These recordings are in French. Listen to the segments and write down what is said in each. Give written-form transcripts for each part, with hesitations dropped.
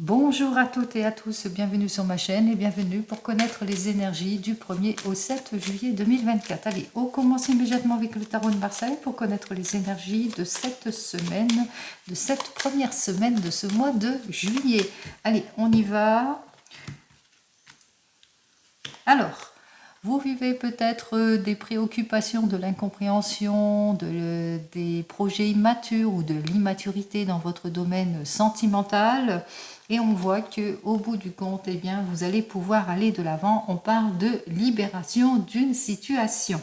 Bonjour à toutes et à tous, bienvenue sur ma chaîne et bienvenue pour connaître les énergies du 1er au 7 juillet 2024. Allez, on commence immédiatement avec le tarot de Marseille pour connaître les énergies de cette semaine, de cette première semaine de ce mois de juillet. Allez, on y va. Alors, vous vivez peut-être des préoccupations, de l'incompréhension, des projets immatures ou de l'immaturité dans votre domaine sentimental. Et on voit qu'au bout du compte, eh bien, vous allez pouvoir aller de l'avant. On parle de libération d'une situation.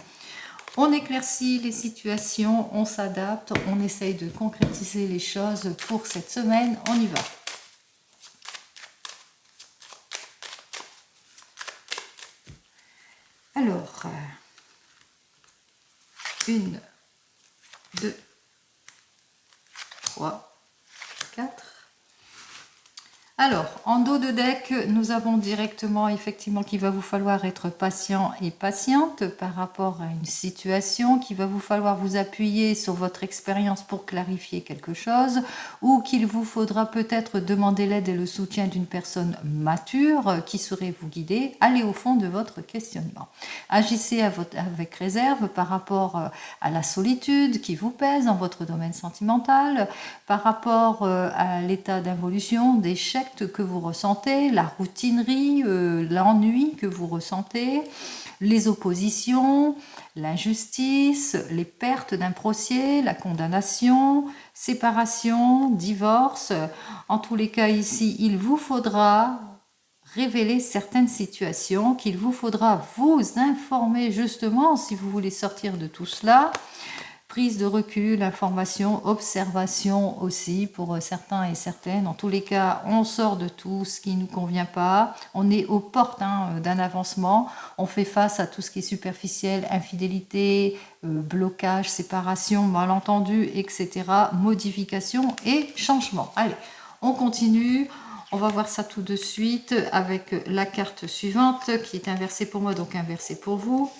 On éclaircit les situations, on s'adapte, on essaye de concrétiser les choses pour cette semaine. On y va. Alors, 1, 2, 3, 4. Alors, en dos de deck, nous avons directement effectivement qu'il va vous falloir être patient et patiente par rapport à une situation, qu'il va vous falloir vous appuyer sur votre expérience pour clarifier quelque chose, ou qu'il vous faudra peut-être demander l'aide et le soutien d'une personne mature qui saurait vous guider. Allez au fond de votre questionnement. Agissez avec réserve par rapport à la solitude qui vous pèse dans votre domaine sentimental, par rapport à l'état d'involution, d'échec que vous ressentez, la routinerie, l'ennui que vous ressentez, les oppositions, l'injustice, les pertes d'un procès, la condamnation, séparation, divorce. En tous les cas ici, il vous faudra révéler certaines situations, qu'il vous faudra vous informer justement si vous voulez sortir de tout cela. Prise de recul, information, observation aussi pour certains et certaines. En tous les cas, on sort de tout ce qui ne nous convient pas. On est aux portes d'un avancement. On fait face à tout ce qui est superficiel, infidélité, blocage, séparation, malentendu, etc. Modification et changement. Allez, on continue. On va voir ça tout de suite avec la carte suivante qui est inversée pour moi, donc inversée pour vous,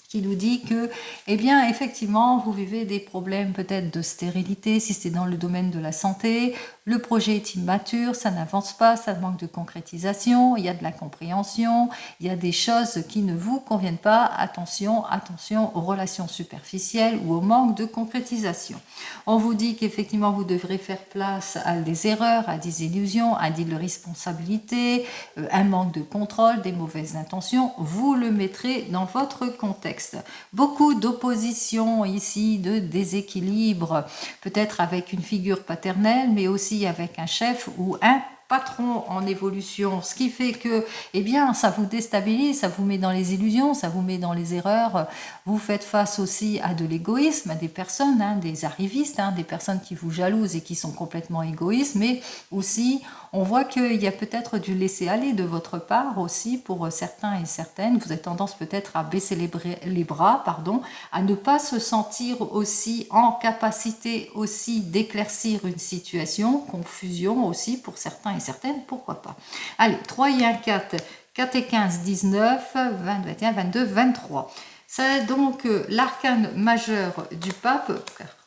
qui nous dit que, eh bien, effectivement, vous vivez des problèmes peut-être de stérilité, si c'est dans le domaine de la santé, le projet est immature, ça n'avance pas, ça manque de concrétisation, il y a de l'incompréhension, il y a des choses qui ne vous conviennent pas, attention, attention aux relations superficielles ou au manque de concrétisation. On vous dit qu'effectivement, vous devrez faire place à des erreurs, à des illusions, à des responsabilités, un manque de contrôle, des mauvaises intentions, vous le mettrez dans votre contexte. Beaucoup d'opposition ici, de déséquilibre, peut-être avec une figure paternelle, mais aussi avec un chef ou un patron en évolution, ce qui fait que, eh bien, ça vous déstabilise, ça vous met dans les illusions, ça vous met dans les erreurs. Vous faites face aussi à de l'égoïsme, à des personnes, des arrivistes, des personnes qui vous jalousent et qui sont complètement égoïstes, mais aussi, on voit qu'il y a peut-être du laisser-aller de votre part aussi pour certains et certaines. Vous avez tendance peut-être à baisser les bras, à ne pas se sentir aussi en capacité aussi d'éclaircir une situation, confusion aussi pour certains et certaines, pourquoi pas. Allez, 3 et 1, 4, 4 et 15, 19, 20, 21, 22, 23. C'est donc l'arcane majeur du pape,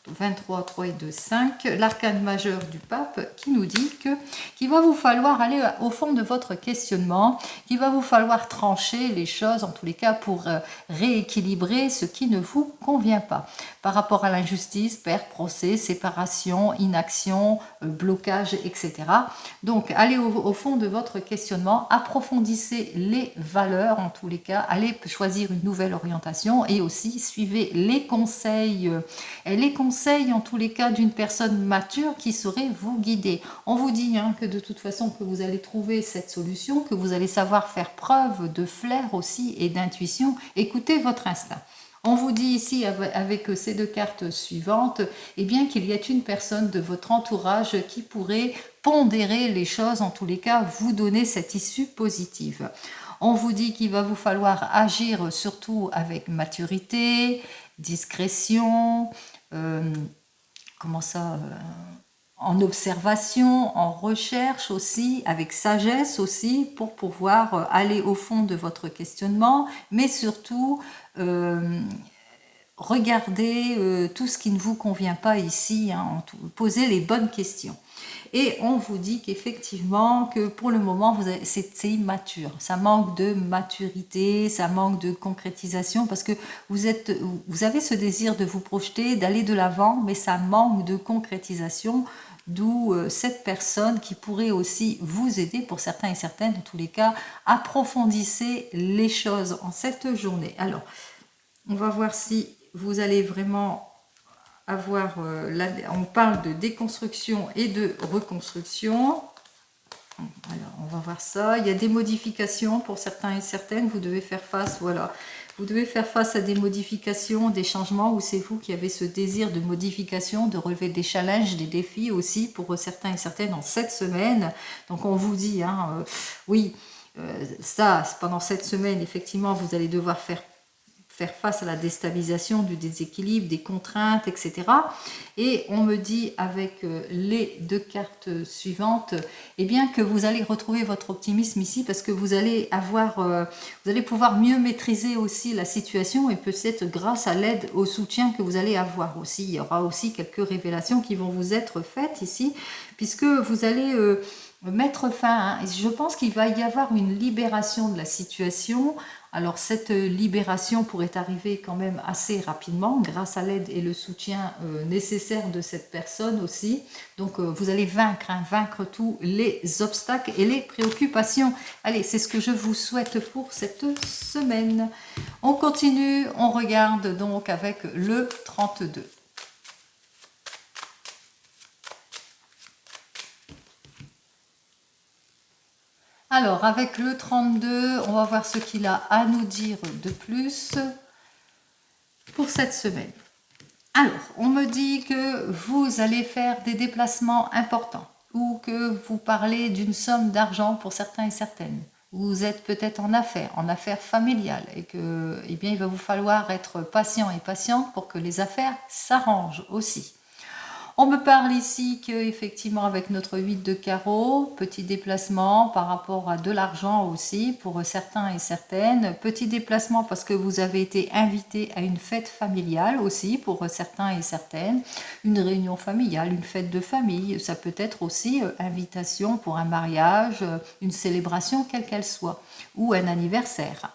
23, 3 et 2, 5, l'arcane majeur du pape qui nous dit qu'il va vous falloir aller au fond de votre questionnement, qu'il va vous falloir trancher les choses, en tous les cas pour rééquilibrer ce qui ne vous convient pas. Par rapport à l'injustice, perte, procès, séparation, inaction, blocage, etc. Donc, allez au fond de votre questionnement, approfondissez les valeurs, en tous les cas, allez choisir une nouvelle orientation et aussi suivez les conseils en tous les cas d'une personne mature qui saurait vous guider. On vous dit que de toute façon que vous allez trouver cette solution, que vous allez savoir faire preuve de flair aussi et d'intuition. Écoutez votre instinct. On vous dit ici avec ces deux cartes suivantes, eh bien qu'il y a une personne de votre entourage qui pourrait pondérer les choses, en tous les cas vous donner cette issue positive. On vous dit qu'il va vous falloir agir surtout avec maturité, discrétion, en observation, en recherche aussi, avec sagesse aussi, pour pouvoir aller au fond de votre questionnement, mais surtout regardez tout ce qui ne vous convient pas ici, posez les bonnes questions. Et on vous dit qu'effectivement, que pour le moment, c'est immature. Ça manque de maturité, ça manque de concrétisation parce que vous avez ce désir de vous projeter, d'aller de l'avant, mais ça manque de concrétisation. D'où cette personne qui pourrait aussi vous aider, pour certains et certaines, dans tous les cas, approfondissez les choses en cette journée. Alors, on va voir si vous allez vraiment avoir... on parle de déconstruction et de reconstruction. Alors, on va voir ça. Il y a des modifications pour certains et certaines. Vous devez faire face, voilà. Vous devez faire face à des modifications, des changements, ou c'est vous qui avez ce désir de modification, de relever des challenges, des défis aussi pour certains et certaines en cette semaine. Donc on vous dit, oui, ça, pendant cette semaine, effectivement, vous allez devoir faire face à la déstabilisation, du déséquilibre, des contraintes, etc. Et on me dit avec les deux cartes suivantes, eh bien que vous allez retrouver votre optimisme ici parce que vous allez pouvoir mieux maîtriser aussi la situation et peut-être grâce à l'aide, au soutien que vous allez avoir aussi. Il y aura aussi quelques révélations qui vont vous être faites ici puisque vous allez mettre fin. Je pense qu'il va y avoir une libération de la situation. Alors cette libération pourrait arriver quand même assez rapidement grâce à l'aide et le soutien nécessaire de cette personne aussi. Donc vous allez vaincre tous les obstacles et les préoccupations. Allez, c'est ce que je vous souhaite pour cette semaine. On continue, on regarde donc avec le 32. Alors, avec le 32, on va voir ce qu'il a à nous dire de plus pour cette semaine. Alors, on me dit que vous allez faire des déplacements importants ou que vous parlez d'une somme d'argent pour certains et certaines. Vous êtes peut-être en affaires familiales et que, eh bien, il va vous falloir être patient et patiente pour que les affaires s'arrangent aussi. On me parle ici qu'effectivement avec notre 8 de carreau, petit déplacement par rapport à de l'argent aussi pour certains et certaines. Petit déplacement parce que vous avez été invité à une fête familiale aussi pour certains et certaines. Une réunion familiale, une fête de famille. Ça peut être aussi invitation pour un mariage, une célébration quelle qu'elle soit ou un anniversaire.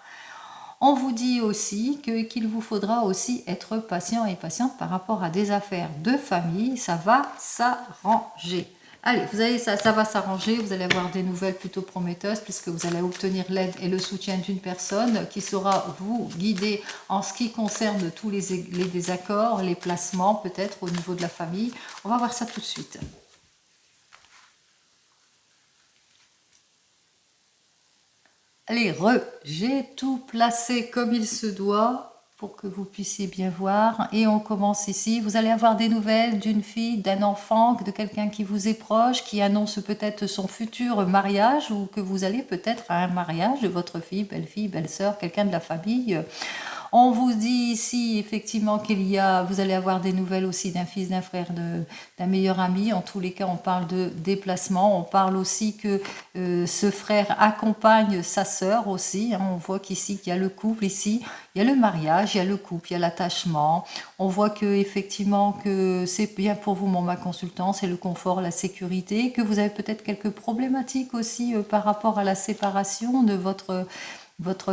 On vous dit aussi qu'il vous faudra aussi être patient et patiente par rapport à des affaires de famille. Ça va s'arranger. Allez, vous allez, ça va s'arranger. Vous allez avoir des nouvelles plutôt prometteuses puisque vous allez obtenir l'aide et le soutien d'une personne qui saura vous guider en ce qui concerne tous les désaccords, les placements peut-être au niveau de la famille. On va voir ça tout de suite. Allez, j'ai tout placé comme il se doit pour que vous puissiez bien voir. Et on commence ici. Vous allez avoir des nouvelles d'une fille, d'un enfant, de quelqu'un qui vous est proche, qui annonce peut-être son futur mariage ou que vous allez peut-être à un mariage de votre fille, belle-sœur, quelqu'un de la famille. On vous dit ici effectivement vous allez avoir des nouvelles aussi d'un fils, d'un frère, d'un meilleur ami. En tous les cas, on parle de déplacement. On parle aussi que ce frère accompagne sa sœur aussi. On voit qu'ici, qu'il y a le couple ici, il y a le mariage, il y a le couple, il y a l'attachement. On voit que effectivement que c'est bien pour vous, ma consultance, c'est le confort, la sécurité, que vous avez peut-être quelques problématiques aussi par rapport à la séparation de votre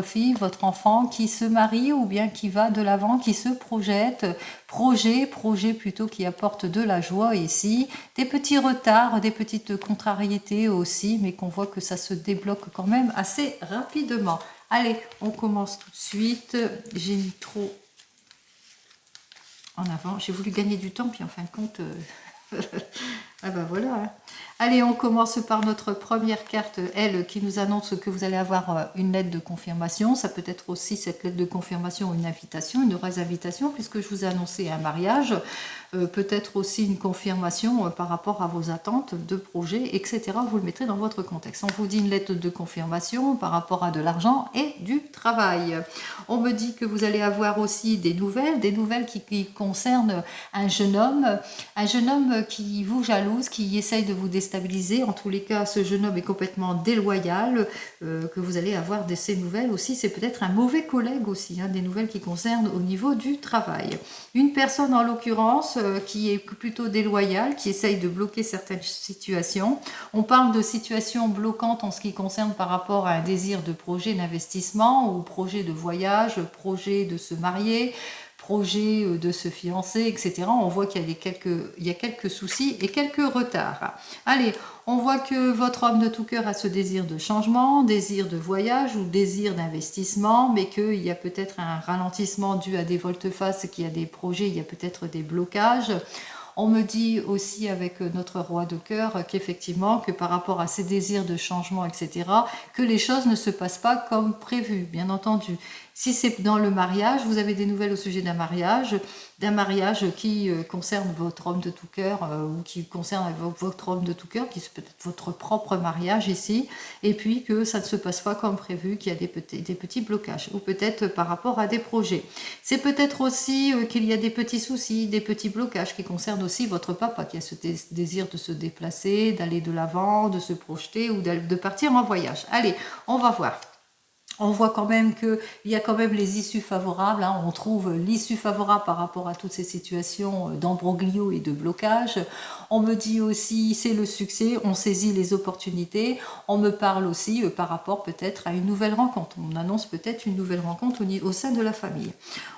fille, votre enfant qui se marie ou bien qui va de l'avant, qui se projette, projet plutôt qui apporte de la joie ici, des petits retards, des petites contrariétés aussi, mais qu'on voit que ça se débloque quand même assez rapidement. Allez, on commence tout de suite. J'ai mis trop en avant, j'ai voulu gagner du temps, puis en fin de compte... Ah ben voilà. Allez, on commence par notre première carte, elle, qui nous annonce que vous allez avoir une lettre de confirmation. Ça peut être aussi cette lettre de confirmation, une invitation, une heureuse invitation, puisque je vous ai annoncé un mariage. Peut-être aussi une confirmation par rapport à vos attentes de projet, etc. Vous le mettrez dans votre contexte. On vous dit une lettre de confirmation par rapport à de l'argent et du travail. On me dit que vous allez avoir aussi des nouvelles qui concernent un jeune homme qui vous jalouse, qui essaye de vous déstabiliser. En tous les cas, ce jeune homme est complètement déloyal, que vous allez avoir de ces nouvelles aussi. C'est peut-être un mauvais collègue aussi, des nouvelles qui concernent au niveau du travail. Une personne en l'occurrence qui est plutôt déloyale, qui essaye de bloquer certaines situations. On parle de situations bloquantes en ce qui concerne par rapport à un désir de projet d'investissement ou projet de voyage, projet de se marier, projet de se fiancer, etc. On voit qu'il y a quelques soucis et quelques retards. Allez, on voit que votre homme de tout cœur a ce désir de changement, désir de voyage ou désir d'investissement, mais qu'il y a peut-être un ralentissement dû à des volte-face, qu'il y a des projets, il y a peut-être des blocages. On me dit aussi avec notre roi de cœur qu'effectivement, que par rapport à ces désirs de changement, etc., que les choses ne se passent pas comme prévu, bien entendu. Si c'est dans le mariage, vous avez des nouvelles au sujet d'un mariage qui concerne votre homme de tout cœur ou qui concerne votre homme de tout cœur, qui est peut-être votre propre mariage ici, et puis que ça ne se passe pas comme prévu, qu'il y a des petits blocages, ou peut-être par rapport à des projets. C'est peut-être aussi qu'il y a des petits soucis, des petits blocages qui concernent aussi votre papa, qui a ce désir de se déplacer, d'aller de l'avant, de se projeter ou de partir en voyage. Allez, on va voir. On voit quand même qu'il y a quand même les issues favorables, hein. On trouve l'issue favorable par rapport à toutes ces situations d'embroglio et de blocage. On me dit aussi c'est le succès, on saisit les opportunités. On me parle aussi par rapport peut-être à une nouvelle rencontre. On annonce peut-être une nouvelle rencontre au sein de la famille.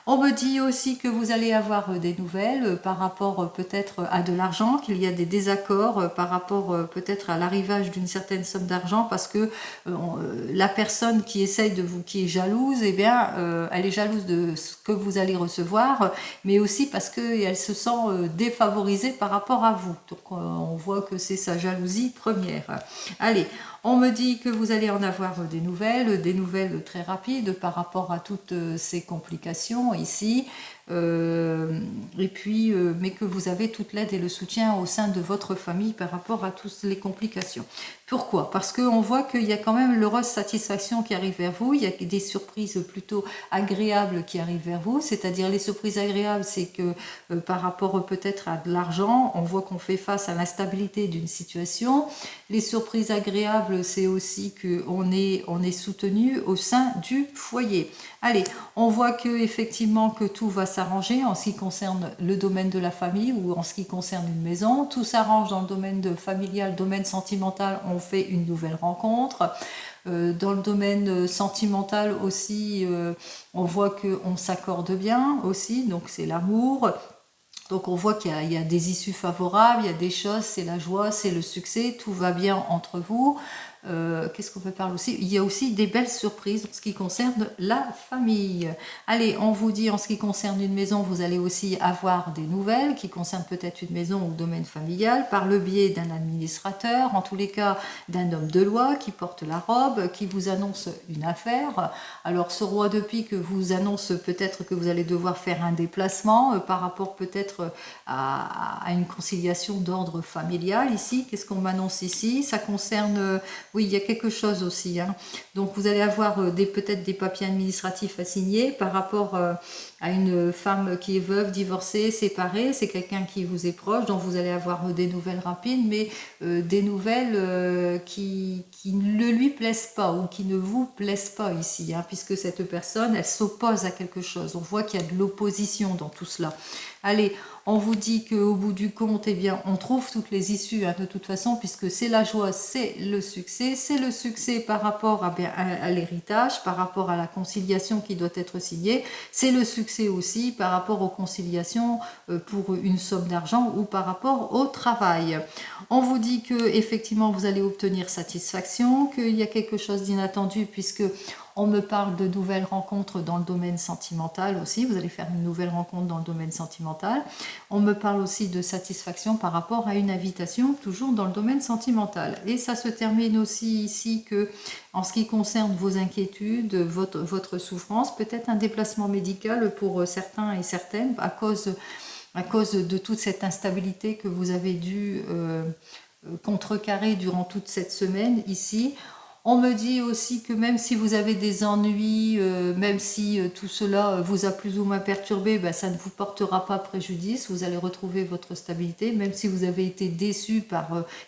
On me dit aussi que vous allez avoir des nouvelles par rapport peut-être à de l'argent, qu'il y a des désaccords par rapport peut-être à l'arrivage d'une certaine somme d'argent parce que la personne qui essaye de vous, qui est jalouse, eh bien, elle est jalouse de ce que vous allez recevoir, mais aussi parce qu'elle se sent défavorisée par rapport à vous. Donc, on voit que c'est sa jalousie première. Allez, on me dit que vous allez en avoir des nouvelles très rapides par rapport à toutes ces complications ici. Et puis, mais que vous avez toute l'aide et le soutien au sein de votre famille par rapport à toutes les complications. Pourquoi? Parce qu'on voit qu'il y a quand même l'heureuse satisfaction qui arrive vers vous, il y a des surprises plutôt agréables qui arrivent vers vous, c'est-à-dire les surprises agréables, c'est que par rapport peut-être à de l'argent, on voit qu'on fait face à l'instabilité d'une situation. Les surprises agréables, c'est aussi qu'on est soutenu au sein du foyer. Allez, on voit que effectivement que tout va s'arranger en ce qui concerne le domaine de la famille ou en ce qui concerne une maison. Tout s'arrange dans le domaine familial, domaine sentimental, on fait une nouvelle rencontre. Dans le domaine sentimental aussi, on voit qu'on s'accorde bien aussi, donc c'est l'amour. Donc on voit qu'il y a des issues favorables, il y a des choses, c'est la joie, c'est le succès, tout va bien entre vous. Qu'est-ce qu'on peut parler aussi? Il y a aussi des belles surprises en ce qui concerne la famille. Allez, on vous dit en ce qui concerne une maison, vous allez aussi avoir des nouvelles qui concernent peut-être une maison ou le domaine familial par le biais d'un administrateur, en tous les cas d'un homme de loi qui porte la robe, qui vous annonce une affaire. Alors ce roi de pique vous annonce peut-être que vous allez devoir faire un déplacement par rapport peut-être à une conciliation d'ordre familial ici. Qu'est-ce qu'on m'annonce ici? Ça concerne... Oui, il y a quelque chose aussi. Hein. Donc, vous allez avoir peut-être des papiers administratifs à signer par rapport à une femme qui est veuve, divorcée, séparée. C'est quelqu'un qui vous est proche, donc vous allez avoir des nouvelles rapides, mais des nouvelles qui ne lui plaisent pas ou qui ne vous plaisent pas ici, hein, puisque cette personne, elle s'oppose à quelque chose. On voit qu'il y a de l'opposition dans tout cela. Allez, on vous dit qu'au bout du compte, eh bien, on trouve toutes les issues hein, de toute façon, puisque c'est la joie, c'est le succès par rapport à l'héritage, par rapport à la conciliation qui doit être signée, c'est le succès aussi par rapport aux conciliations pour une somme d'argent ou par rapport au travail. On vous dit que effectivement vous allez obtenir satisfaction, qu'il y a quelque chose d'inattendu puisque on me parle de nouvelles rencontres dans le domaine sentimental aussi. Vous allez faire une nouvelle rencontre dans le domaine sentimental. On me parle aussi de satisfaction par rapport à une invitation, toujours dans le domaine sentimental. Et ça se termine aussi ici que, en ce qui concerne vos inquiétudes, votre souffrance, peut-être un déplacement médical pour certains et certaines à cause de toute cette instabilité que vous avez dû contrecarrer durant toute cette semaine ici. On me dit aussi que même si vous avez des ennuis, même si tout cela vous a plus ou moins perturbé, ben, ça ne vous portera pas préjudice. Vous allez retrouver votre stabilité, même si vous avez été déçu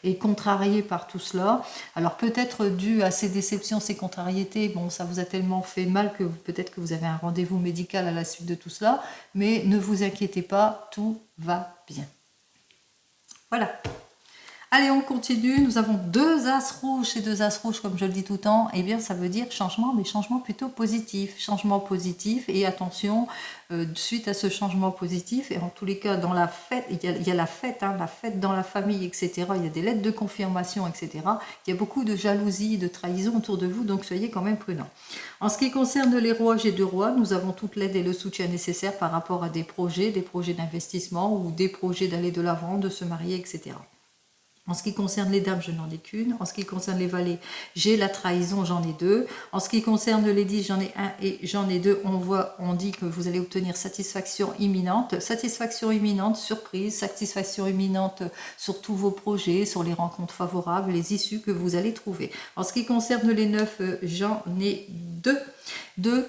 et contrarié par tout cela. Alors peut-être dû à ces déceptions, ces contrariétés, bon, ça vous a tellement fait mal que peut-être que vous avez un rendez-vous médical à la suite de tout cela. Mais ne vous inquiétez pas, tout va bien. Voilà. Allez, on continue. Nous avons 2 as rouges. Ces 2 as rouges, comme je le dis tout le temps, eh bien, ça veut dire changement, mais changement plutôt positif. Changement positif. Et attention, suite à ce changement positif, et en tous les cas, dans la fête, il y a la fête, hein, la fête dans la famille, etc. Il y a des lettres de confirmation, etc. Il y a beaucoup de jalousie, de trahison autour de vous, donc soyez quand même prudents. En ce qui concerne les rois, j'ai 2 rois. Nous avons toute l'aide et le soutien nécessaires par rapport à des projets d'investissement ou des projets d'aller de l'avant, de se marier, etc. En ce qui concerne les dames, je n'en ai qu'une. En ce qui concerne les valets, j'ai la trahison, j'en ai 2. En ce qui concerne les 10, j'en ai 1 et j'en ai 2. On dit que vous allez obtenir satisfaction imminente, surprise, satisfaction imminente sur tous vos projets, sur les rencontres favorables, les issues que vous allez trouver. En ce qui concerne les 9, j'en ai 2. 2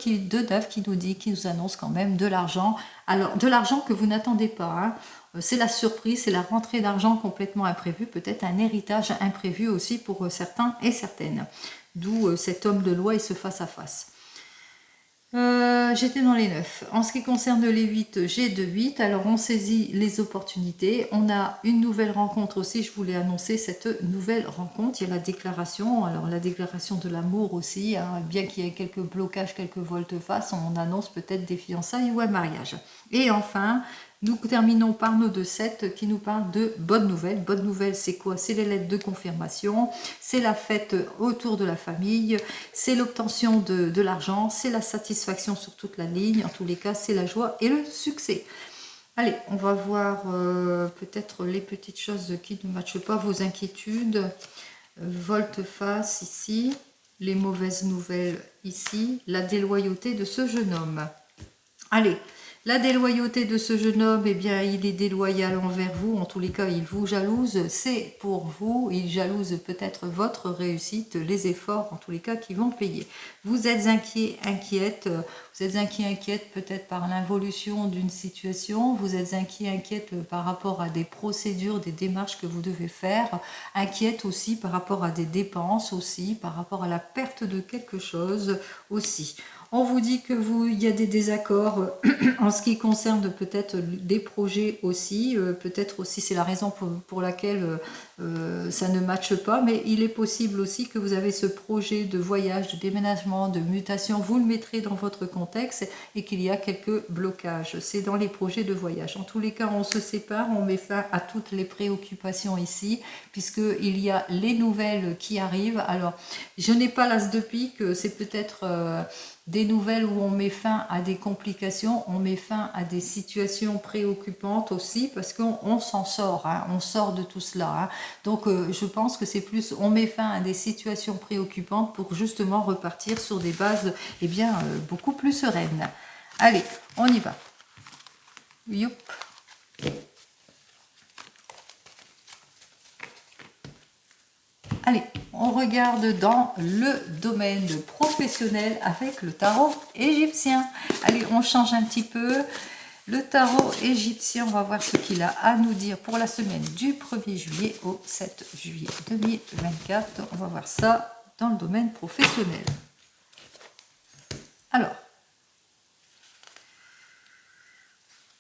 neufs qui nous annoncent quand même de l'argent. Alors, de l'argent que vous n'attendez pas, hein. C'est la surprise, c'est la rentrée d'argent complètement imprévue, peut-être un héritage imprévu aussi pour certains et certaines. D'où cet homme de loi et ce face-à-face. J'étais dans les 9. En ce qui concerne les 8, j'ai 2 8. Alors on saisit les opportunités. On a une nouvelle rencontre aussi. Je voulais annoncer cette nouvelle rencontre. Il y a la déclaration. Alors la déclaration de l'amour aussi. Hein, bien qu'il y ait quelques blocages, quelques volte-face, on annonce peut-être des fiançailles ou un mariage. Et enfin, nous terminons par nos 2 7 qui nous parlent de bonnes nouvelles. Bonnes nouvelles, c'est quoi? C'est les lettres de confirmation, c'est la fête autour de la famille, c'est l'obtention de l'argent, c'est la satisfaction sur toute la ligne. En tous les cas, c'est la joie et le succès. Allez, on va voir peut-être les petites choses qui ne matchent pas, vos inquiétudes. Volte-face ici, les mauvaises nouvelles ici, la déloyauté de ce jeune homme. Allez, la déloyauté de ce jeune homme, eh bien, il est déloyal envers vous. En tous les cas, il vous jalouse. C'est pour vous. Il jalouse peut-être votre réussite, les efforts, en tous les cas, qui vont payer. Vous êtes inquiète. Vous êtes inquiète peut-être par l'involution d'une situation. Vous êtes inquiète par rapport à des procédures, des démarches que vous devez faire. Inquiète aussi par rapport à des dépenses aussi, par rapport à la perte de quelque chose aussi. On vous dit que il y a des désaccords en ce qui concerne peut-être des projets aussi. Peut-être aussi c'est la raison pour laquelle ça ne matche pas. Mais il est possible aussi que vous avez ce projet de voyage, de déménagement, de mutation. Vous le mettrez dans votre contexte et qu'il y a quelques blocages. C'est dans les projets de voyage. En tous les cas, on se sépare, on met fin à toutes les préoccupations ici, puisqu'il y a les nouvelles qui arrivent. Alors, je n'ai pas l'as de pique, c'est peut-être... des nouvelles où on met fin à des complications, on met fin à des situations préoccupantes aussi, parce qu'on s'en sort, hein, on sort de tout cela. Hein. Donc je pense que c'est plus, on met fin à des situations préoccupantes pour justement repartir sur des bases beaucoup plus sereines. Allez, on y va. Youp. Allez, on regarde dans le domaine professionnel avec le tarot égyptien. Allez, on change un petit peu. Le tarot égyptien, on va voir ce qu'il a à nous dire pour la semaine du 1er juillet au 7 juillet 2024. On va voir ça dans le domaine professionnel.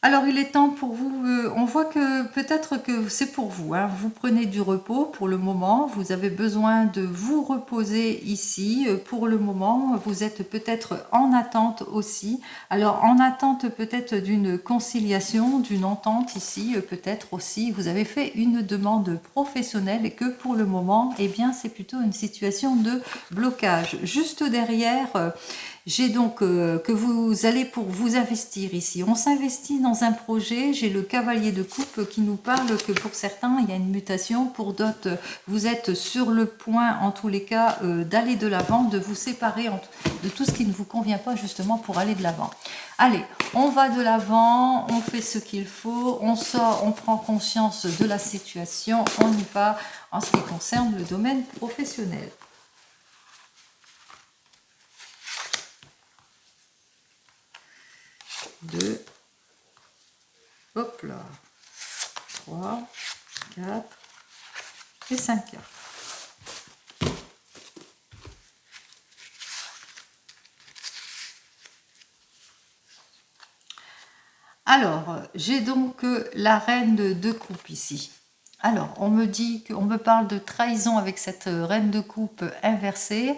Alors, il est temps pour vous, on voit que peut-être que c'est pour vous, hein, vous prenez du repos pour le moment, vous avez besoin de vous reposer ici pour le moment, vous êtes peut-être en attente aussi, alors en attente peut-être d'une conciliation, d'une entente ici, peut-être aussi, vous avez fait une demande professionnelle et que pour le moment, eh bien c'est plutôt une situation de blocage. Juste derrière... j'ai donc que vous allez pour vous investir ici. On s'investit dans un projet. J'ai le cavalier de coupe qui nous parle que pour certains, il y a une mutation. Pour d'autres, vous êtes sur le point, en tous les cas, d'aller de l'avant, de vous séparer de tout ce qui ne vous convient pas justement pour aller de l'avant. Allez, on va de l'avant, on fait ce qu'il faut, on sort, on prend conscience de la situation, on y va en ce qui concerne le domaine professionnel. Hop là. 3, 4 et 5 cartes. Alors, j'ai donc la reine de coupe ici. Alors, on me parle de trahison avec cette reine de coupe inversée.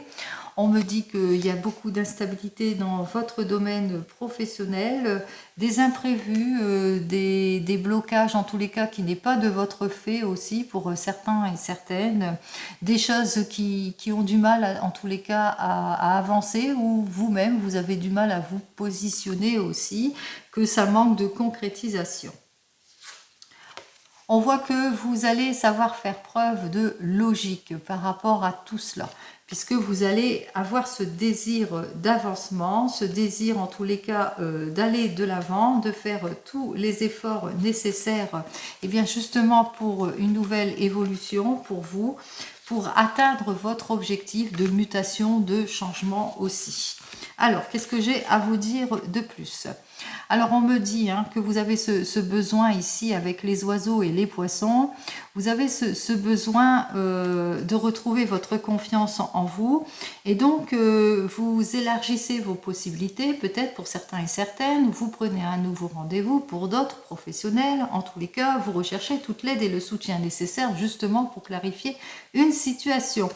On me dit qu'il y a beaucoup d'instabilité dans votre domaine professionnel, des imprévus, des blocages en tous les cas qui n'est pas de votre fait aussi pour certains et certaines, des choses qui ont du mal en tous les cas à avancer ou vous-même vous avez du mal à vous positionner aussi, que ça manque de concrétisation. On voit que vous allez savoir faire preuve de logique par rapport à tout cela, puisque vous allez avoir ce désir d'avancement, ce désir en tous les cas d'aller de l'avant, de faire tous les efforts nécessaires, et bien justement pour une nouvelle évolution pour vous, pour atteindre votre objectif de mutation, de changement aussi. Alors, qu'est-ce que j'ai à vous dire de plus ? Alors, on me dit que vous avez ce besoin ici avec les oiseaux et les poissons. Vous avez ce besoin de retrouver votre confiance en vous. Et donc, vous élargissez vos possibilités, peut-être pour certains et certaines. Vous prenez un nouveau rendez-vous pour d'autres professionnels. En tous les cas, vous recherchez toute l'aide et le soutien nécessaires justement pour clarifier une situation.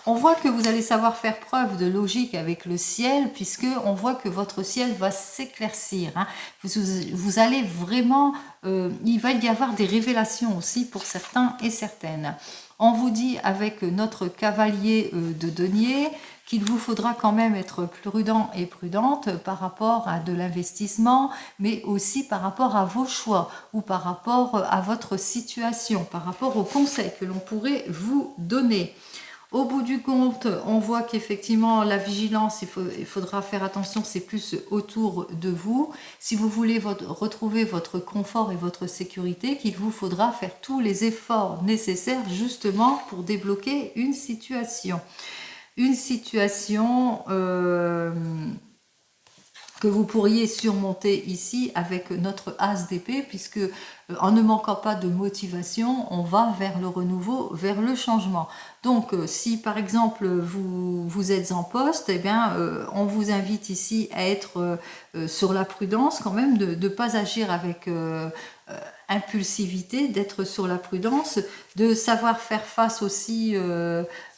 On voit que vous allez savoir faire preuve de logique avec le ciel, puisque on voit que votre ciel va s'éclaircir. Vous allez vraiment, il va y avoir des révélations aussi pour certains et certaines. On vous dit avec notre cavalier de denier qu'il vous faudra quand même être prudent et prudente par rapport à de l'investissement, mais aussi par rapport à vos choix ou par rapport à votre situation, par rapport aux conseils que l'on pourrait vous donner. Au bout du compte, on voit qu'effectivement la vigilance, il faudra faire attention, c'est plus autour de vous. Si vous voulez retrouver votre confort et votre sécurité, qu'il vous faudra faire tous les efforts nécessaires justement pour débloquer une situation. Une situation que vous pourriez surmonter ici avec notre as d'épée, puisque en ne manquant pas de motivation, on va vers le renouveau, vers le changement. Donc, si par exemple vous êtes en poste, eh bien, on vous invite ici à être sur la prudence quand même, de ne pas agir avec impulsivité, d'être sur la prudence, de savoir faire face aussi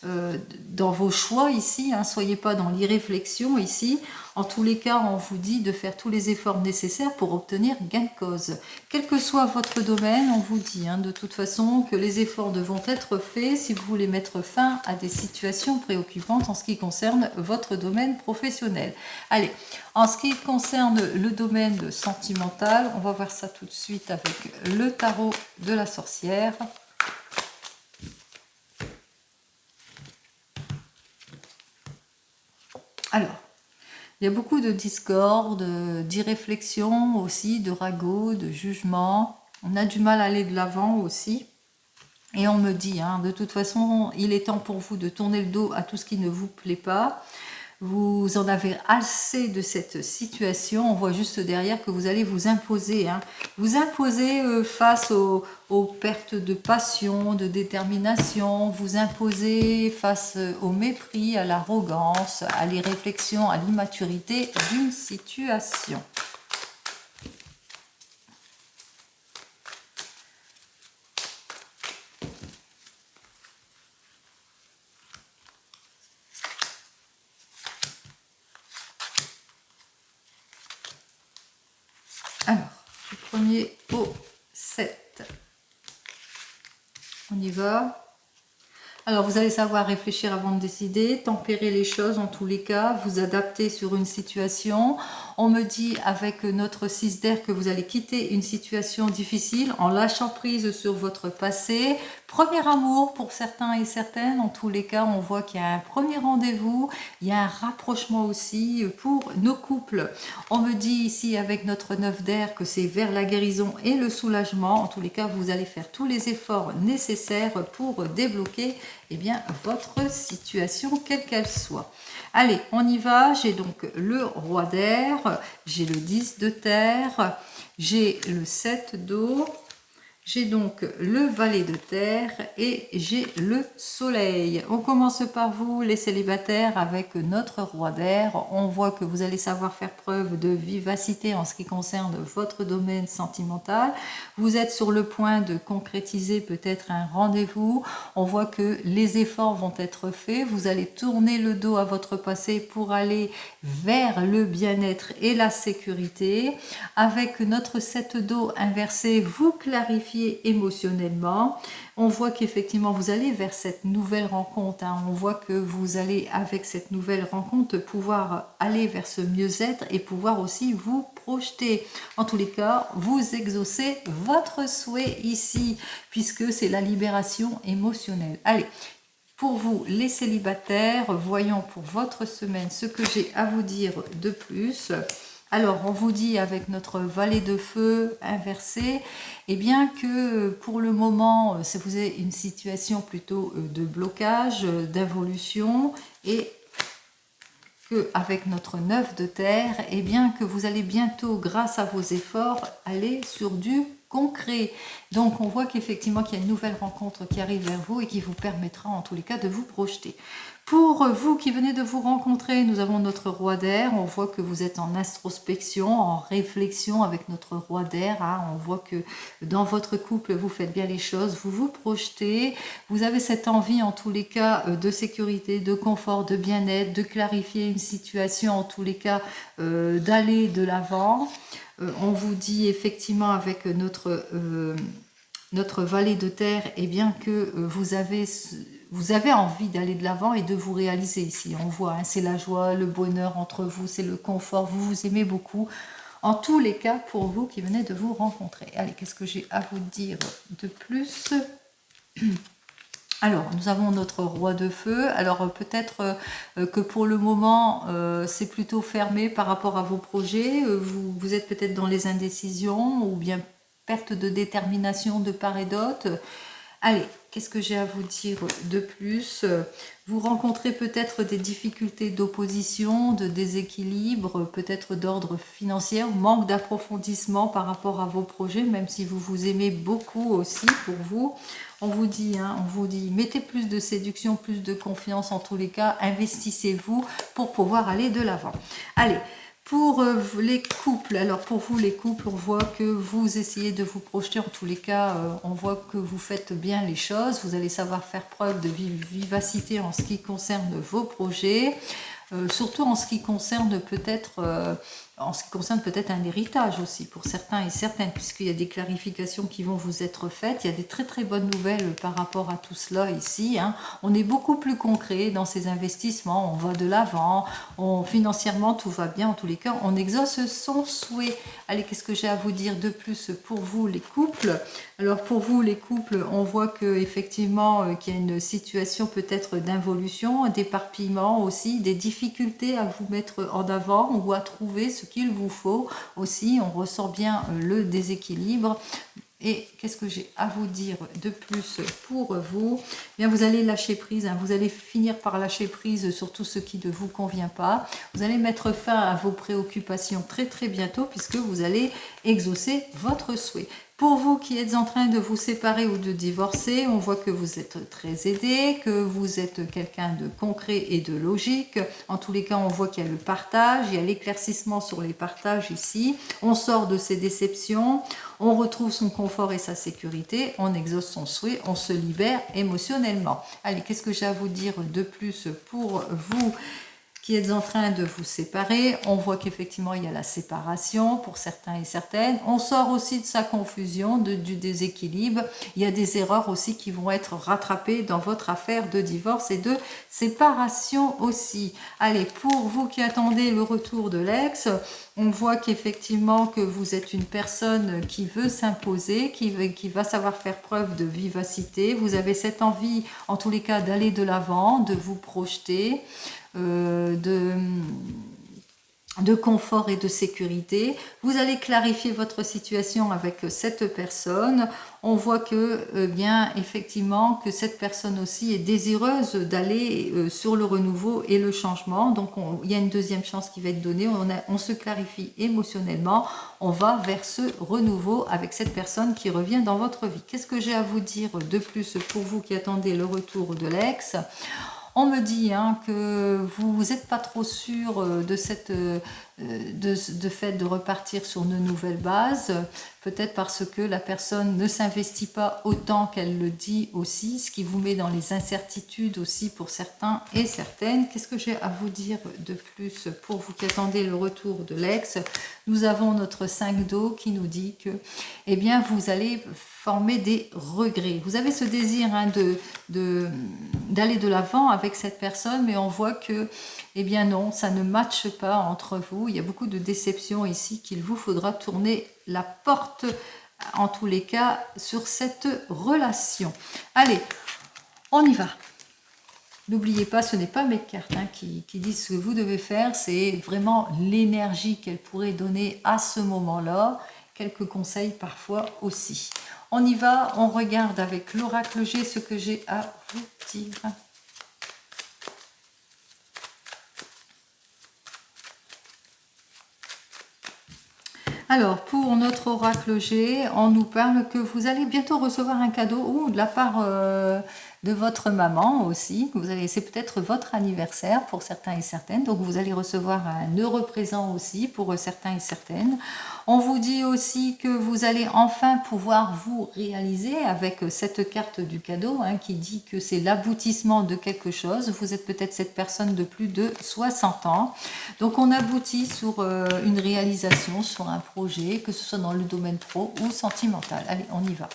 dans vos choix ici, soyez pas dans l'irréflexion ici. En tous les cas, on vous dit de faire tous les efforts nécessaires pour obtenir gain de cause. Quel que soit votre domaine, on vous dit de toute façon que les efforts devront être faits si vous voulez mettre fin à des situations préoccupantes en ce qui concerne votre domaine professionnel. Allez, en ce qui concerne le domaine sentimental, on va voir ça tout de suite avec le tarot de la sorcière. Alors, il y a beaucoup de discorde, d'irréflexion aussi, de ragot, de jugement. On a du mal à aller de l'avant aussi. Et on me dit, de toute façon, il est temps pour vous de tourner le dos à tout ce qui ne vous plaît pas. Vous en avez assez de cette situation. On voit juste derrière que vous allez vous imposer. Vous imposer face aux pertes de passion, de détermination. Vous imposer face au mépris, à l'arrogance, à l'irréflexion, à l'immaturité d'une situation. Alors, du 1er au 7. On y va. Alors, vous allez savoir réfléchir avant de décider, tempérer les choses en tous les cas, vous adapter sur une situation. On me dit avec notre 6 d'air que vous allez quitter une situation difficile en lâchant prise sur votre passé. Premier amour pour certains et certaines. En tous les cas, on voit qu'il y a un premier rendez-vous. Il y a un rapprochement aussi pour nos couples. On me dit ici avec notre 9 d'air que c'est vers la guérison et le soulagement. En tous les cas, vous allez faire tous les efforts nécessaires pour débloquer votre situation, quelle qu'elle soit. Allez, on y va. J'ai donc le roi d'air, j'ai le 10 de terre, j'ai le 7 d'eau, j'ai donc le valet de terre et j'ai le soleil. On commence par vous, les célibataires, avec notre roi d'air. On voit que vous allez savoir faire preuve de vivacité en ce qui concerne votre domaine sentimental. Vous êtes sur le point de concrétiser peut-être un rendez-vous. On voit que les efforts vont être faits. Vous allez tourner le dos à votre passé pour aller vers le bien-être et la sécurité. Avec notre 7 d'eau inversé, vous clarifiez émotionnellement. On voit qu'effectivement vous allez vers cette nouvelle rencontre, hein. On voit que vous allez avec cette nouvelle rencontre pouvoir aller vers ce mieux-être et pouvoir aussi vous projeter. En tous les cas, vous exaucez votre souhait ici, puisque c'est la libération émotionnelle. Allez, pour vous les célibataires, voyons pour votre semaine ce que j'ai à vous dire de plus. Alors, on vous dit avec notre valet de feu inversé, eh bien que pour le moment, vous avez une situation plutôt de blocage, d'involution, et que avec notre 9 de terre, eh bien que vous allez bientôt, grâce à vos efforts, aller sur du concret. Donc on voit qu'effectivement qu'il y a une nouvelle rencontre qui arrive vers vous et qui vous permettra en tous les cas de vous projeter. Pour vous qui venez de vous rencontrer, nous avons notre roi d'air. On voit que vous êtes en introspection, en réflexion avec notre roi d'air, hein. On voit que dans votre couple, vous faites bien les choses, vous vous projetez. Vous avez cette envie en tous les cas de sécurité, de confort, de bien-être, de clarifier une situation, en tous les cas d'aller de l'avant. On vous dit effectivement avec notre valet de terre, eh bien que vous avez envie d'aller de l'avant et de vous réaliser ici. On voit, hein, c'est la joie, le bonheur entre vous, c'est le confort, vous vous aimez beaucoup. En tous les cas, pour vous qui venez de vous rencontrer. Allez, qu'est-ce que j'ai à vous dire de plus ? Alors, nous avons notre roi de feu. Alors, peut-être que pour le moment, c'est plutôt fermé par rapport à vos projets. Vous êtes peut-être dans les indécisions ou bien perte de détermination de part et d'autre. Allez, qu'est-ce que j'ai à vous dire de plus ? Vous rencontrez peut-être des difficultés d'opposition, de déséquilibre, peut-être d'ordre financier, manque d'approfondissement par rapport à vos projets, même si vous vous aimez beaucoup aussi pour vous. On vous dit, mettez plus de séduction, plus de confiance en tous les cas, investissez-vous pour pouvoir aller de l'avant. Allez, pour les couples, alors pour vous les couples, on voit que vous essayez de vous projeter, en tous les cas, on voit que vous faites bien les choses, vous allez savoir faire preuve de vivacité en ce qui concerne vos projets, surtout en ce qui concerne peut-être un héritage aussi pour certains et certaines, puisqu'il y a des clarifications qui vont vous être faites. Il y a des très très bonnes nouvelles par rapport à tout cela ici, hein. On est beaucoup plus concret dans ces investissements, on va de l'avant, financièrement tout va bien, en tous les cas on exauce son souhait. Allez, qu'est-ce que j'ai à vous dire de plus pour vous les couples ? Alors pour vous les couples, on voit que effectivement qu'il y a une situation peut-être d'involution, d'éparpillement aussi, des difficultés à vous mettre en avant ou à trouver ce qu'il vous faut aussi. On ressent bien le déséquilibre. Et qu'est-ce que j'ai à vous dire de plus pour vous ? Bien, vous allez lâcher prise, hein. Vous allez finir par lâcher prise sur tout ce qui ne vous convient pas. Vous allez mettre fin à vos préoccupations très très bientôt, puisque vous allez exaucer votre souhait. Pour vous qui êtes en train de vous séparer ou de divorcer, on voit que vous êtes très aidé, que vous êtes quelqu'un de concret et de logique. En tous les cas, on voit qu'il y a le partage, il y a l'éclaircissement sur les partages ici. On sort de ses déceptions, on retrouve son confort et sa sécurité, on exauce son souhait, on se libère émotionnellement. Allez, qu'est-ce que j'ai à vous dire de plus pour vous qui êtes en train de vous séparer? On voit qu'effectivement il y a la séparation pour certains et certaines. On sort aussi de sa confusion, du déséquilibre. Il y a des erreurs aussi qui vont être rattrapées dans votre affaire de divorce et de séparation aussi. Allez, pour vous qui attendez le retour de l'ex, on voit qu'effectivement que vous êtes une personne qui veut s'imposer, qui va savoir faire preuve de vivacité. Vous avez cette envie, en tous les cas, d'aller de l'avant, de vous projeter, de confort et de sécurité. Vous allez clarifier votre situation avec cette personne. On voit que, bien, effectivement, que cette personne aussi est désireuse d'aller sur le renouveau et le changement. Donc, il y a une deuxième chance qui va être donnée. On se clarifie émotionnellement. On va vers ce renouveau avec cette personne qui revient dans votre vie. Qu'est-ce que j'ai à vous dire de plus pour vous qui attendez le retour de l'ex ? On me dit que vous n'êtes pas trop sûr de fait de repartir sur de nouvelles bases, peut-être parce que la personne ne s'investit pas autant qu'elle le dit aussi, ce qui vous met dans les incertitudes aussi pour certains et certaines. Qu'est-ce que j'ai à vous dire de plus pour vous qui attendez le retour de l'ex? Nous avons notre 5 d'eau qui nous dit que eh bien, vous allez former des regrets. Vous avez ce désir d'aller de l'avant avec cette personne, mais on voit que, eh bien non, ça ne matche pas entre vous. Il y a beaucoup de déceptions ici qu'il vous faudra tourner la porte, en tous les cas, sur cette relation. Allez, on y va. N'oubliez pas, ce n'est pas mes cartes qui disent ce que vous devez faire, c'est vraiment l'énergie qu'elles pourraient donner à ce moment-là. Quelques conseils parfois aussi. On y va, on regarde avec l'oracle G ce que j'ai à vous dire. Alors, pour notre oracle G, on nous parle que vous allez bientôt recevoir un cadeau de la part de votre maman aussi. C'est peut-être votre anniversaire pour certains et certaines, donc vous allez recevoir un heureux présent aussi pour certains et certaines. On vous dit aussi que vous allez enfin pouvoir vous réaliser avec cette carte du cadeau qui dit que c'est l'aboutissement de quelque chose. Vous êtes peut-être cette personne de plus de 60 ans. Donc on aboutit sur une réalisation, sur un projet, que ce soit dans le domaine pro ou sentimental. Allez, on y va.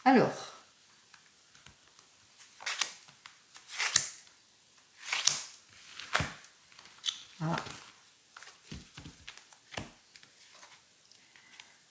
Alors,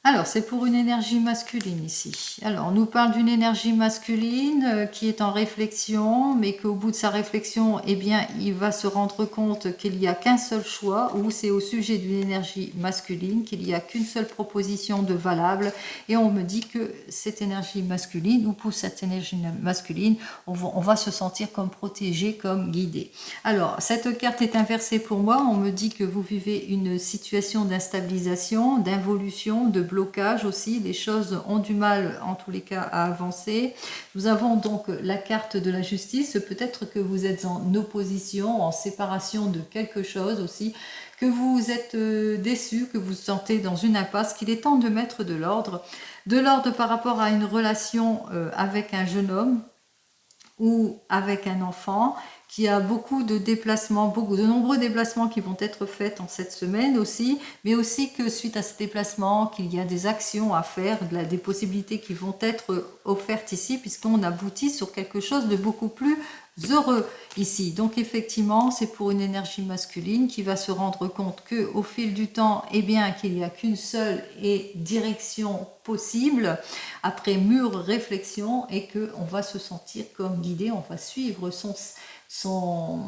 Alors, c'est pour une énergie masculine ici. Alors, on nous parle d'une énergie masculine qui est en réflexion, mais qu'au bout de sa réflexion, eh bien, il va se rendre compte qu'il n'y a qu'un seul choix, ou c'est au sujet d'une énergie masculine, qu'il n'y a qu'une seule proposition de valable. Et on me dit que cette énergie masculine, ou pour cette énergie masculine, on va se sentir comme protégé, comme guidé. Alors, cette carte est inversée pour moi. On me dit que vous vivez une situation d'instabilisation, d'involution, de blocage aussi. Les choses ont du mal, en tous les cas, à avancer. Nous avons donc la carte de la justice. Peut-être que vous êtes en opposition, en séparation de quelque chose aussi, que vous êtes déçu, que vous vous sentez dans une impasse, qu'il est temps de mettre de l'ordre. De l'ordre par rapport à une relation avec un jeune homme ou avec un enfant qui a beaucoup de déplacements, de nombreux déplacements qui vont être faits en cette semaine aussi, mais aussi que suite à ces déplacements, qu'il y a des actions à faire, des possibilités qui vont être offertes ici, puisqu'on aboutit sur quelque chose de beaucoup plus heureux ici. Donc effectivement, c'est pour une énergie masculine qui va se rendre compte que au fil du temps, eh bien, qu'il n'y a qu'une seule direction possible après mûre réflexion et que on va se sentir comme guidé, on va suivre son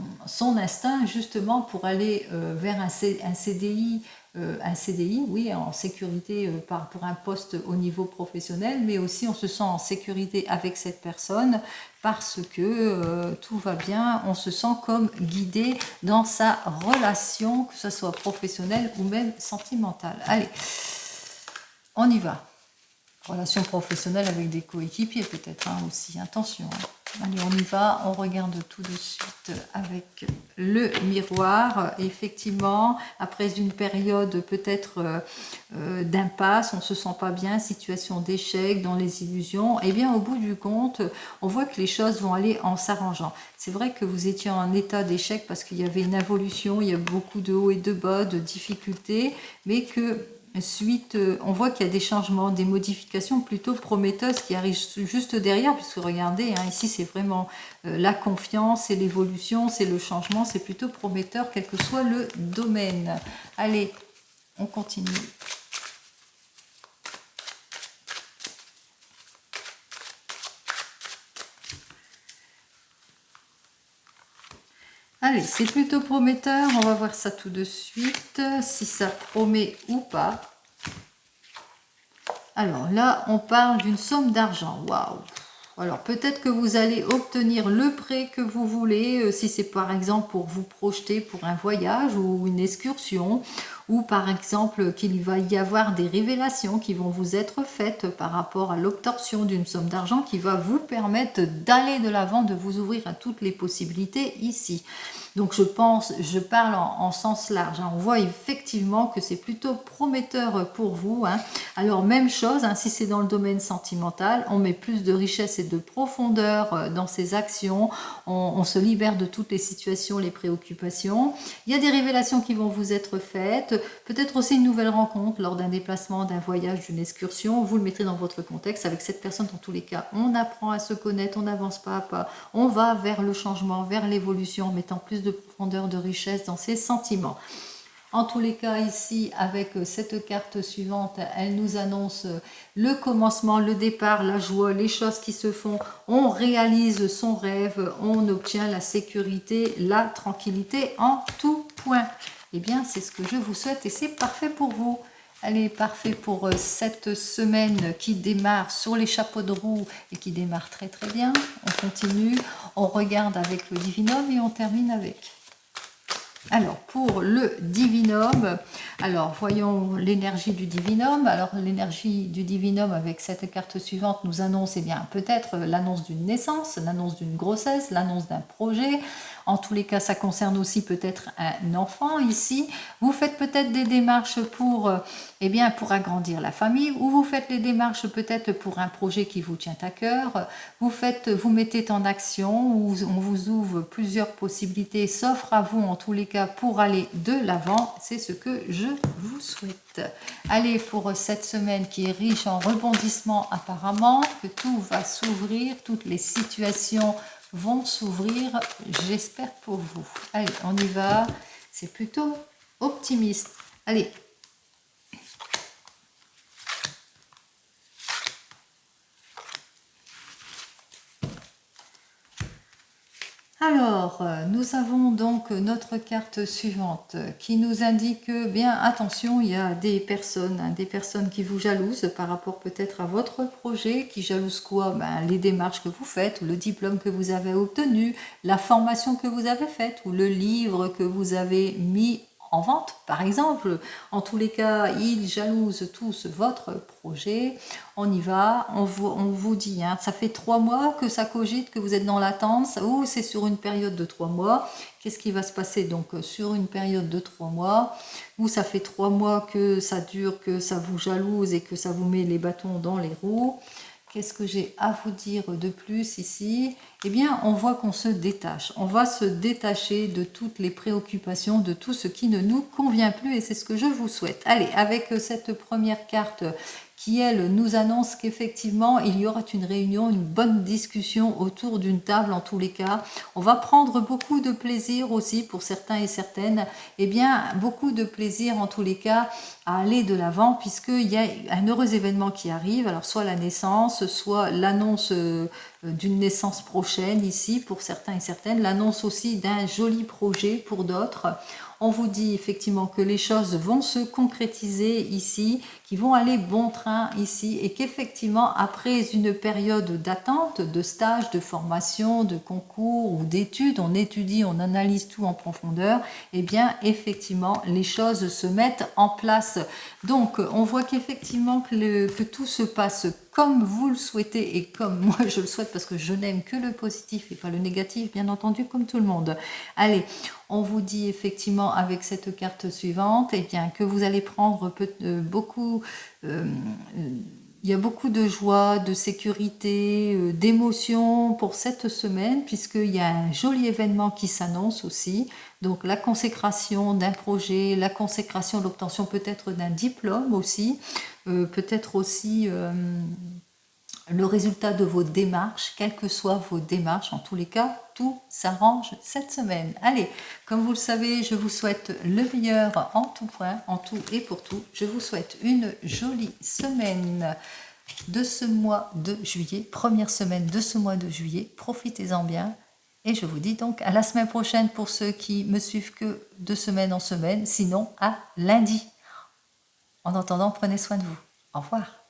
instinct justement pour aller vers un CDI. Un CDI, oui, en sécurité pour un poste au niveau professionnel, mais aussi on se sent en sécurité avec cette personne parce que tout va bien, on se sent comme guidé dans sa relation, que ce soit professionnelle ou même sentimentale. Allez, on y va. Relation professionnelle avec des coéquipiers peut-être aussi, attention. Allez, on y va, on regarde tout de suite avec le miroir. Effectivement, après une période peut-être d'impasse, on ne se sent pas bien, situation d'échec, dans les illusions, et bien au bout du compte, on voit que les choses vont aller en s'arrangeant. C'est vrai que vous étiez en état d'échec parce qu'il y avait une évolution, il y a beaucoup de hauts et de bas, de difficultés, mais que suite, on voit qu'il y a des changements, des modifications plutôt prometteuses qui arrivent juste derrière, puisque regardez, ici c'est vraiment la confiance, c'est l'évolution, c'est le changement, c'est plutôt prometteur, quel que soit le domaine. Allez, on continue. Allez, c'est plutôt prometteur. On va voir ça tout de suite, si ça promet ou pas. Alors là, on parle d'une somme d'argent. Waouh! Alors peut-être que vous allez obtenir le prêt que vous voulez, si c'est par exemple pour vous projeter pour un voyage ou une excursion, ou par exemple qu'il va y avoir des révélations qui vont vous être faites par rapport à l'obtention d'une somme d'argent qui va vous permettre d'aller de l'avant, de vous ouvrir à toutes les possibilités ici. Donc je parle en sens large, hein. On voit effectivement que c'est plutôt prometteur pour vous, hein. Alors même chose, hein, si c'est dans le domaine sentimental, on met plus de richesse et de profondeur dans ses actions, on se libère de toutes les situations, les préoccupations. Il y a des révélations qui vont vous être faites, peut-être aussi une nouvelle rencontre lors d'un déplacement, d'un voyage, d'une excursion. Vous le mettrez dans votre contexte. Avec cette personne, dans tous les cas, on apprend à se connaître, on avance pas à pas, on va vers le changement, vers l'évolution, en mettant plus de profondeur, de richesse dans ses sentiments. En tous les cas, ici, avec cette carte suivante, elle nous annonce le commencement, le départ, la joie, les choses qui se font. On réalise son rêve, on obtient la sécurité, la tranquillité en tout point. Eh bien, c'est ce que je vous souhaite et c'est parfait pour vous. Allez, parfait pour cette semaine qui démarre sur les chapeaux de roue et qui démarre très très bien. On continue, on regarde avec le divinum et on termine avec. Alors, pour le divinum, alors voyons l'énergie du divinum. Alors, l'énergie du divinum avec cette carte suivante nous annonce, eh bien, peut-être l'annonce d'une naissance, l'annonce d'une grossesse, l'annonce d'un projet. En tous les cas, ça concerne aussi peut-être un enfant ici. Vous faites peut-être des démarches pour, eh bien, pour agrandir la famille, ou vous faites les démarches peut-être pour un projet qui vous tient à cœur. Vous mettez en action, ou on vous ouvre plusieurs possibilités, s'offre à vous en tous les cas pour aller de l'avant. C'est ce que je vous souhaite. Allez, pour cette semaine qui est riche en rebondissements apparemment, que tout va s'ouvrir, toutes les situations vont s'ouvrir, j'espère pour vous. Allez, on y va, c'est plutôt optimiste. Allez. Alors, nous avons donc notre carte suivante qui nous indique que, bien attention, il y a des personnes qui vous jalousent par rapport peut-être à votre projet, qui jalousent quoi? Les démarches que vous faites, ou le diplôme que vous avez obtenu, la formation que vous avez faite, ou le livre que vous avez mis en vente, par exemple. En tous les cas, ils jalousent tous votre projet. On y va, on vous dit, hein, ça fait 3 mois que ça cogite, que vous êtes dans l'attente, ou c'est sur une période de 3 mois. Qu'est-ce qui va se passer donc sur une période de 3 mois, ou ça fait 3 mois que ça dure, que ça vous jalouse et que ça vous met les bâtons dans les roues? Qu'est-ce que j'ai à vous dire de plus ici? Eh bien, on voit qu'on se détache. On va se détacher de toutes les préoccupations, de tout ce qui ne nous convient plus, et c'est ce que je vous souhaite. Allez, avec cette première carte qui, elle, nous annonce qu'effectivement, il y aura une réunion, une bonne discussion autour d'une table en tous les cas. On va prendre beaucoup de plaisir aussi pour certains et certaines, eh bien, beaucoup de plaisir en tous les cas à aller de l'avant, puisqu'il y a un heureux événement qui arrive, alors soit la naissance, soit l'annonce d'une naissance prochaine ici pour certains et certaines, l'annonce aussi d'un joli projet pour d'autres. On vous dit effectivement que les choses vont se concrétiser ici, qui vont aller bon train ici, et qu'effectivement, après une période d'attente, de stage, de formation, de concours ou d'études, on étudie, on analyse tout en profondeur, et bien effectivement, les choses se mettent en place. Donc, on voit qu'effectivement que tout se passe comme vous le souhaitez et comme moi je le souhaite, parce que je n'aime que le positif et pas le négatif, bien entendu, comme tout le monde. Allez, on vous dit effectivement avec cette carte suivante, eh bien, que vous allez prendre beaucoup... il y a beaucoup de joie, de sécurité, d'émotion pour cette semaine, puisqu'il y a un joli événement qui s'annonce aussi. Donc la consécration d'un projet, la consécration, l'obtention peut-être d'un diplôme aussi, peut-être aussi le résultat de vos démarches, quelles que soient vos démarches, en tous les cas, tout s'arrange cette semaine. Allez, comme vous le savez, je vous souhaite le meilleur en tout point, en tout et pour tout. Je vous souhaite une jolie semaine de ce mois de juillet, première semaine de ce mois de juillet. Profitez-en bien. Et je vous dis donc à la semaine prochaine pour ceux qui me suivent que de semaine en semaine, sinon à lundi. En attendant, prenez soin de vous. Au revoir.